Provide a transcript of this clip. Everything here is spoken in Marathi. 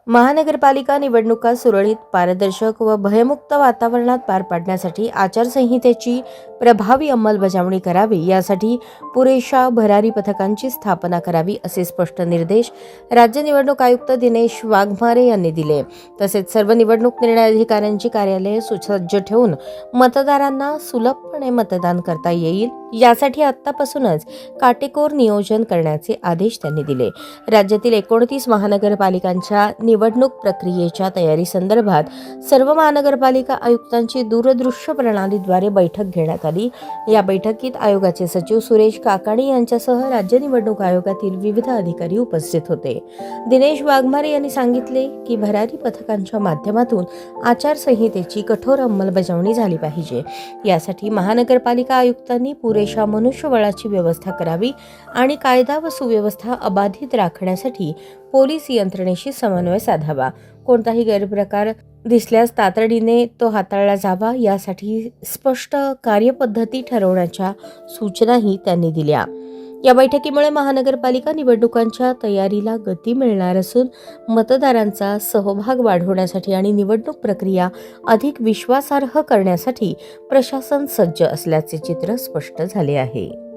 महानगरपालिका निवडणुका सुरळीत, पारदर्शक व भयमुक्त वातावरणात पार पाडण्यासाठी आचारसंहितेची प्रभावी अंमलबजावणी करावी, यासाठी पुरेशा भरारी पथकांची स्थापना करावी, असे स्पष्ट निर्देश राज्य निवडणूक आयुक्त दिनेश वाघमारे यांनी दिले. तसेच सर्व निवडणूक निर्णय अधिकाऱ्यांची कार्यालये सुसज्ज ठेवून मतदारांना सुलभपणे मतदान करता येईल, यासाठी आत्तापासूनच काटेकोर नियोजन करण्याचे आदेश त्यांनी दिले. राज्यातील 29 महानगरपालिकांच्या निवडणूक प्रक्रियेच्या तयारीसंदर्भात सर्व महानगरपालिका आयुक्तांची दूरदृश्य प्रणालीद्वारे बैठक घेण्यात आली. या बैठकीत आयोगाचे सचिव सुरेश काकाणी यांच्यासह राज्य निवडणूक आयोगातील विविध अधिकारी उपस्थित होते. दिनेश वाघमारे यांनी सांगितले की भरारी पथकांच्या माध्यमातून आचारसंहितेची कठोर अंमलबजावणी झाली पाहिजे. यासाठी महानगरपालिका आयुक्तांनी पुरेशा मनुष्यबळाची व्यवस्था करावी आणि कायदा व सुव्यवस्था अबाधित राखण्यासाठी पोलीस यंत्रणेशी समन्वय साधावा. कोणताही गैरप्रकार दिसल्यास तातडीने तो हाताळला जावा, यासाठी स्पष्ट कार्यपद्धती ठरवण्याच्या सूचनाही त्यांनी दिल्या. या बैठकीमुळे महानगरपालिका निवडणुकांच्या तयारीला गती मिळणार असून मतदारांचा सहभाग वाढवण्यासाठी आणि निवडणूक प्रक्रिया अधिक विश्वासार्ह करण्यासाठी प्रशासन सज्ज असल्याचे चित्र स्पष्ट झाले आहे.